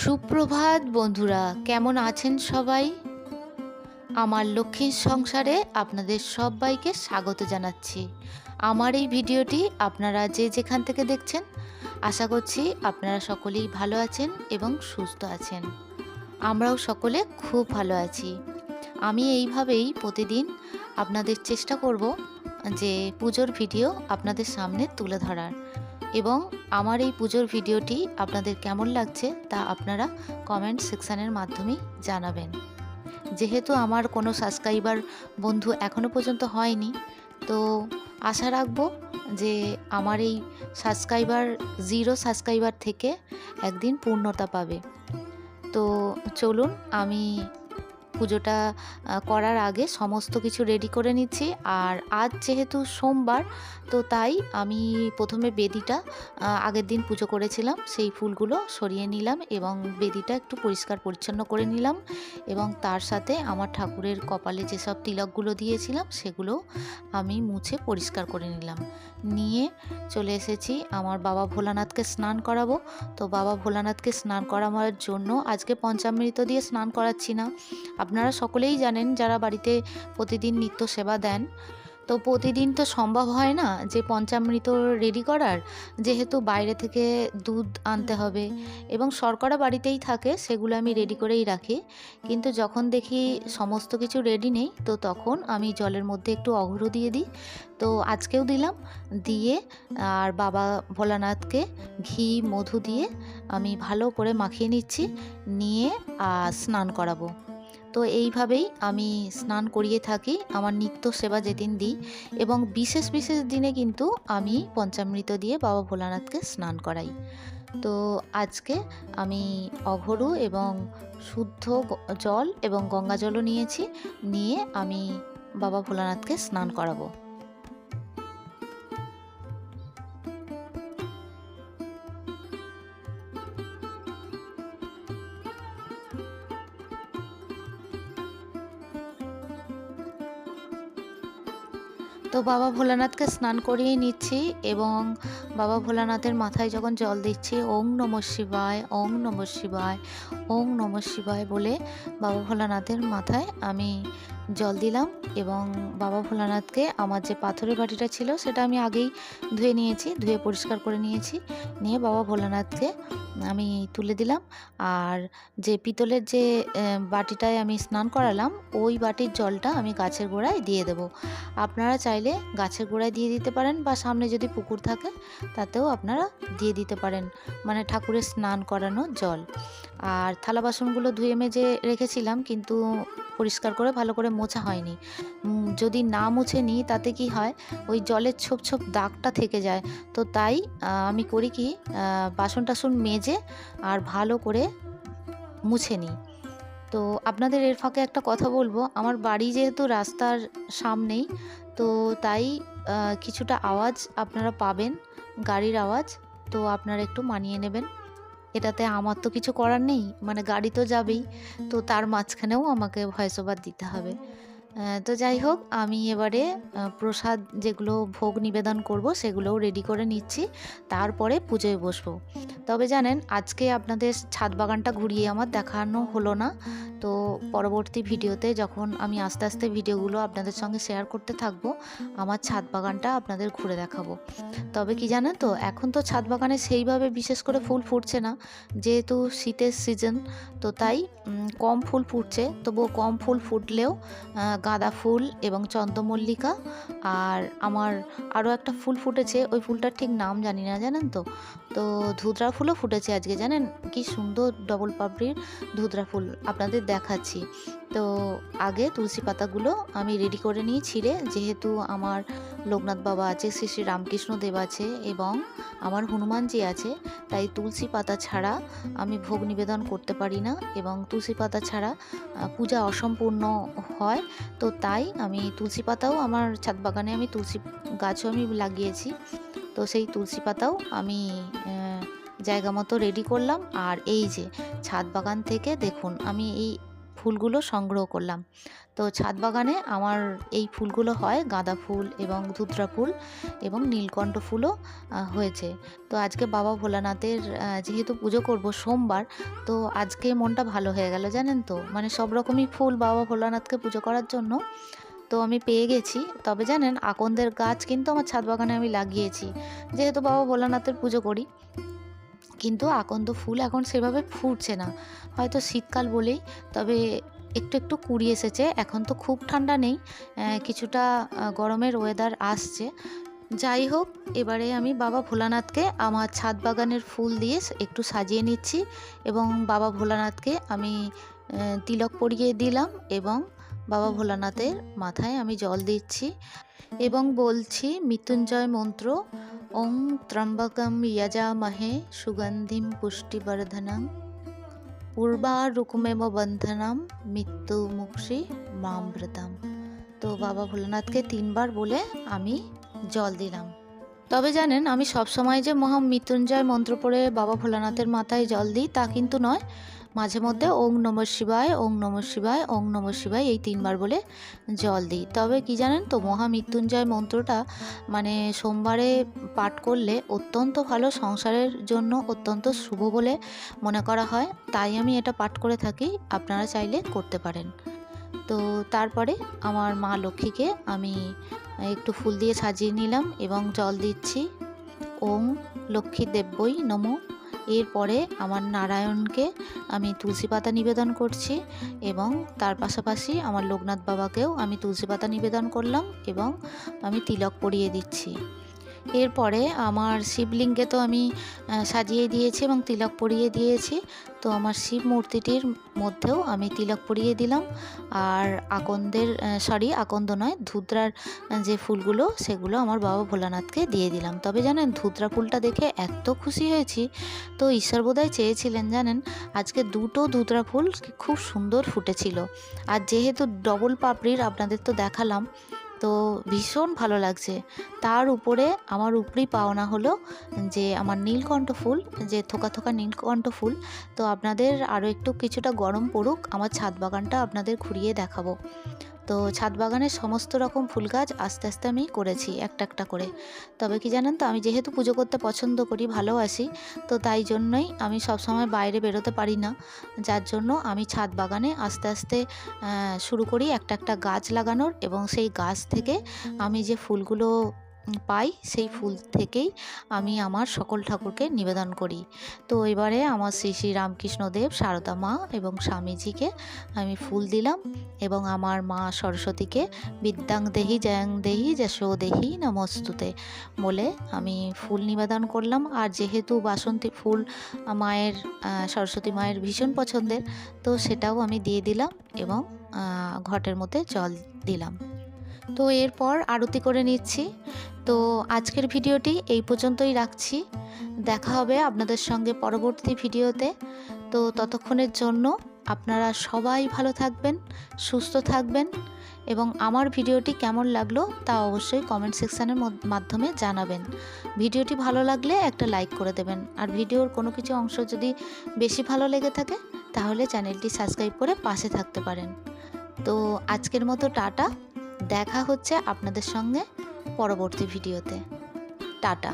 সুপ্রভাত বন্ধুরা, কেমন আছেন সবাই? আমার লক্ষ্মীর সংসারে আপনাদের সবাইকে স্বাগত জানাচ্ছি। আমার এই ভিডিওটি আপনারা যে যেখান থেকে দেখছেন, আশা করছি আপনারা সকলেই ভালো আছেন এবং সুস্থ আছেন। আমরাও সকলে খুব ভালো আছি। আমি এইভাবেই প্রতিদিন আপনাদের চেষ্টা করব যে পুজোর ভিডিও আপনাদের সামনে তুলে ধরার, এবং আমার এই পুজোর ভিডিওটি আপনাদের কেমন লাগছে তা আপনারা কমেন্ট সেকশানের মাধ্যমেই জানাবেন। যেহেতু আমার কোনো সাবস্ক্রাইবার বন্ধু এখনও পর্যন্ত হয়নি, তো আশা রাখবো যে আমার এই জিরো সাবস্ক্রাইবার থেকে একদিন পূর্ণতা পাবে। তো চলুন, আমি পুজোটা করার আগে সমস্ত কিছু রেডি করে নিচ্ছি। আর আজ যেহেতু সোমবার, তো তাই আমি প্রথমে বেদিটা আগের দিন পুজো করেছিলাম, সেই ফুলগুলো সরিয়ে নিলাম এবং বেদিটা একটু পরিষ্কার পরিচ্ছন্ন করে নিলাম, এবং তার সাথে আমার ঠাকুরের কপালে যেসব তিলকগুলো দিয়েছিলাম সেগুলো আমি মুছে পরিষ্কার করে নিলাম। নিয়ে চলে এসেছি আমার বাবা ভোলানাথকে স্নান করাবো। তো বাবা ভোলানাথকে স্নান করানোর জন্য আজকে পঞ্চামৃত দিয়ে স্নান করাচ্ছি না। আপনারা সকলেই জানেন যারা বাড়িতে প্রতিদিন নিত্য সেবা দেন, তো প্রতিদিন তো সম্ভব হয় না যে পঞ্চামৃত রেডি করার, যেহেতু বাইরে থেকে দুধ আনতে হবে এবং শর্করা বাড়িতেই থাকে, সেগুলো আমি রেডি করেই রাখি। কিন্তু যখন দেখি সমস্ত কিছু রেডি নেই, তো তখন আমি জলের মধ্যে একটু অঘ্র দিয়ে দিই। তো আজকেও দিলাম, দিয়ে আর বাবা ভোলানাথকে ঘি মধু দিয়ে আমি ভালো করে মাখিয়ে নিচ্ছি, নিয়ে স্নান করাবো। তো এইভাবেই আমি স্নান করিয়ে থাকি আমার নিত্য সেবা যেদিন দিই, এবং বিশেষ বিশেষ দিনে কিন্তু আমি পঞ্চামৃত দিয়ে বাবা ভোলানাথকে স্নান করাই। তো আজকে আমি অঘরু এবং শুদ্ধ জল এবং গঙ্গা জলও নিয়েছি, নিয়ে আমি বাবা ভোলানাথকে স্নান করাবো। তো বাবা ভোলানাথকে স্নান করিয়ে নিচ্ছি, এবং বাবা ভোলানাথের মাথায় যখন জল দিচ্ছি, ওং নমঃ শিবায়, ওং নমঃ শিবায়, ওং নমঃ শিবায় বলে বাবা ভোলানাথের মাথায় আমি জল দিলাম। এবং বাবা ভোলানাথকে আমার যে পাথরের বাটিটা ছিল সেটা আমি আগেই ধুয়ে নিয়েছি, ধুয়ে পরিষ্কার করে নিয়েছি, নিয়ে বাবা ভোলানাথকে আমি তুলে দিলাম। আর যে পিতলের যে বাটিটায় আমি স্নান করালাম, ওই বাটির জলটা আমি গাছের গোড়ায় দিয়ে দেব। আপনারা চাইলে গাছের গোড়ায় দিয়ে দিতে পারেন, বা সামনে যদি পুকুর থাকে তাতেও আপনারা দিয়ে দিতে পারেন, মানে ঠাকুরের স্নান করানো জল। আর থালা বাসনগুলো ধুয়ে মেজে রেখেছিলাম, কিন্তু পরিষ্কার করে ভালো করে মোছা হয়নি। যদি না মুছে নিই তাতে কি হয়, ওই জলের ছোপ ছোপ দাগটা থেকে যায়। তো তাই আমি করি কি, বাসন টাসন মেজে আর ভালো করে মুছে নিই। তো আপনাদের এর ফাঁকে একটা কথা বলবো, আমার বাড়ি যেহেতু রাস্তার সামনেই, তো তাই কিছুটা আওয়াজ আপনারা পাবেন, গাড়ির আওয়াজ। তো আপনারা একটু মানিয়ে নেবেন, এটাতে আমার তো কিছু করার নেই, মানে গাড়ি তো যাবেই, তো তার মাঝখানেও আমাকে ভয়েস ওভার দিতে হবে। তো যাই হোক, আমি এবারে প্রসাদ যেগুলো ভোগ নিবেদন করব সেগুলোও রেডি করে নিচ্ছি, তারপরে পুজোয় বসবো। তবে জানেন, আজকে আপনাদের ছাদ বাগানটা ঘুরিয়ে আমার দেখানো হলো না। তো পরবর্তী ভিডিওতে যখন আমি আস্তে আস্তে ভিডিওগুলো আপনাদের সঙ্গে শেয়ার করতে থাকবো, আমার ছাদ বাগানটা আপনাদের ঘুরে দেখাবো। তবে কি জানেন তো, এখন তো ছাদ বাগানে সেইভাবে বিশেষ করে ফুল ফুটছে না, যেহেতু শীতের সিজন, তো তাই কম ফুল ফুটছে। তবুও কম ফুল ফুটলেও গাঁদা ফুল এবং চন্দ্রমল্লিকা, আর আমার আরও একটা ফুল ফুটেছে, ওই ফুলটার ঠিক নাম জানি না, জানেন তো। তো ধুতরা ফুলও ফুটেছে আজকে, জানেন কি সুন্দর ডবল পাপড়ির ধুতরা ফুল, আপনাদের দেখাচ্ছি। তো আগে তুলসী পাতাগুলো আমি রেডি করে নিই ছিঁড়ে, যেহেতু আমার লোকনাথ বাবা আছে, শ্রী শ্রী রামকৃষ্ণ দেব আছে এবং আমার হনুমানজি আছে, তাই তুলসী পাতা ছাড়া আমি ভোগ নিবেদন করতে পারি না, এবং তুলসী পাতা ছাড়া পূজা অসম্পূর্ণ হয়। তো তাই আমি তুলসী পাতাও, আমার ছাদ বাগানে আমি তুলসী গাছও আমি লাগিয়েছি, তো সেই তুলসী পাতাও আমি জায়গা মতো রেডি করলাম। আর এই যে ছাদ বাগান থেকে দেখুন, আমি এই ফুলগুলো সংগ্রহ করলাম। তো ছাদ বাগানে আমার এই ফুলগুলো হয়, গাঁদা ফুল এবং ধুতরা ফুল এবং নীলকণ্ঠ ফুলও হয়েছে। তো আজকে বাবা ভোলানাথের যেহেতু পুজো করব সোমবার, তো আজকে মনটা ভালো হয়ে গেল, জানেন তো। মানে সব রকমই ফুল বাবা ভোলানাথকে পুজো করার জন্য তো আমি পেয়ে গেছি। তবে জানেন, আকন্দের গাছ কিন্তু আমার ছাদ বাগানে আমি লাগিয়েছি, যেহেতু বাবা ভোলানাথের পুজো করি। কিন্তু আকন্দ ফুল এখন সেভাবে ফুটছে না, হয়তো শীতকাল বলেই। তবে একটু একটু কুড়ি এসেছে, এখন তো খুব ঠান্ডা নেই, কিছুটা গরমের ওয়েদার আসছে। যাই হোক, এবারে আমি বাবা ভোলানাথকে আমার ছাদ বাগানের ফুল দিয়ে একটু সাজিয়ে নিচ্ছি, এবং বাবা ভোলানাথকে আমি তিলক পরিয়ে দিলাম, এবং বাবা ভোলানাথের মাথায় আমি জল দিচ্ছি এবং বলছি মৃত্যুঞ্জয় মন্ত্র, ওং ত্র্যম্বকম যজামহে সুগন্ধিম পুষ্টিবর্ধনং উর্বারুকমেব বন্ধনম মৃত্যু মুক্ষি মামৃতম। তো বাবা ভোলানাথকে 3 বার বলে আমি জল দিলাম। তবে জানেন, আমি সবসময় যে মহা মৃত্যুঞ্জয় মন্ত্র পড়ে বাবা ভোলানাথের মাথায় জল দিই তা কিন্তু নয়। মাঝে মধ্যে ওং নমঃ শিবায়, ওং নমঃ শিবায়, ওং নমঃ শিবায় এই 3 বার বলে জল দিই। তবে কি জানেন তো, মহা মৃত্যুঞ্জয় মন্ত্রটা মানে সোমবারে পাঠ করলে অত্যন্ত ভালো, সংসারের জন্য অত্যন্ত শুভ বলে মনে করা হয়, তাই আমি এটা পাঠ করে থাকি। আপনারা চাইলে করতে পারেন। তো তারপরে আমার মা লক্ষ্মীকে আমি একটু ফুল দিয়ে সাজিয়ে নিলাম এবং জল দিচ্ছি, ওং লক্ষ্মী দেব্যই নমঃ। এরপরে আমার নারায়ণকে আমি তুলসী পাতা নিবেদন করছি, এবং তার পাশাপাশি আমার লোকনাথ বাবাকেও আমি তুলসী পাতা নিবেদন করলাম এবং আমি তিলক পরিয়ে দিচ্ছি। এরপরে আমার শিবলিঙ্গে তো আমি সাজিয়ে দিয়েছি এবং তিলক পরিয়ে দিয়েছি। তো আমার শিব মূর্তিটির মধ্যেও আমি তিলক পরিয়ে দিলাম, আর আকন্দের আকন্দ নয়, ধুতরার যে ফুলগুলো সেগুলো আমার বাবা ভোলানাথকে দিয়ে দিলাম। তবে জানেন, ধুতরা ফুলটা দেখে এত খুশি হয়েছি, তো ঈশ্বর বোধহয় চেয়েছিলেন জানেন, আজকে 2টো ধুতরা ফুল খুব সুন্দর ফুটেছিল। আর যেহেতু ডবল পাপড়ির আপনাদের তো দেখালাম, তো ভীষণ ভালো লাগছে। তার উপরে আমার উপরি পাওনা হলো যে আমার নীলকণ্ঠ ফুল, যে থোকা থোকা নীলকণ্ঠ ফুল। তো আপনাদের আরও একটু কিছুটা গরম পড়ুক, আমার ছাদ বাগানটা আপনাদের ঘুরিয়ে দেখাবো। তো ছাদ বাগানের সমস্ত রকম ফুল গাছ আস্তে আস্তে আমি করেছি একটা একটা করে। তবে কি জানেন তো, আমি যেহেতু পুজো করতে পছন্দ করি, ভালোবাসি, তো তাই জন্যই আমি সবসময় বাইরে বেরোতে পারি না, যার জন্য আমি ছাদ বাগানে আস্তে আস্তে শুরু করি একটা একটা গাছ লাগানোর, এবং সেই গাছ থেকে আমি যে ফুলগুলো পাই সেই ফুল থেকেই আমি আমার সকল ঠাকুরকে নিবেদন করি। তো এবারে আমার শ্রী শ্রী রামকৃষ্ণদেব, সারদা মা এবং স্বামীজিকে আমি ফুল দিলাম, এবং আমার মা সরস্বতীকে বিদ্যাং দেহি জয়ং দেহি যশো দেহি নমস্তুতে বলে আমি ফুল নিবেদন করলাম। আর যেহেতু বাসন্তী ফুল মায়ের, সরস্বতী মায়ের ভীষণ পছন্দের, তো সেটাও আমি দিয়ে দিলাম এবং ঘটের মধ্যে জল দিলাম। তো এরপর আরতি করে নিচ্ছি। তো আজকের ভিডিওটি এই পর্যন্তই রাখছি, দেখা হবে আপনাদের সঙ্গে পরবর্তী ভিডিওতে। তো ততক্ষণের জন্য আপনারা সবাই ভালো থাকবেন, সুস্থ থাকবেন, এবং আমার ভিডিওটি কেমন লাগলো তা অবশ্যই কমেন্ট সেকশানের মাধ্যমে জানাবেন। ভিডিওটি ভালো লাগলে একটা লাইক করে দেবেন, আর ভিডিওর কোনো কিছু অংশ যদি বেশি ভালো লেগে থাকে তাহলে চ্যানেলটি সাবস্ক্রাইব করে পাশে থাকতে পারেন। তো আজকের মতো টাটা, দেখা হচ্ছে আপনাদের সঙ্গে পরবর্তী ভিডিওতে। টাটা।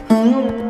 Mm-hmm.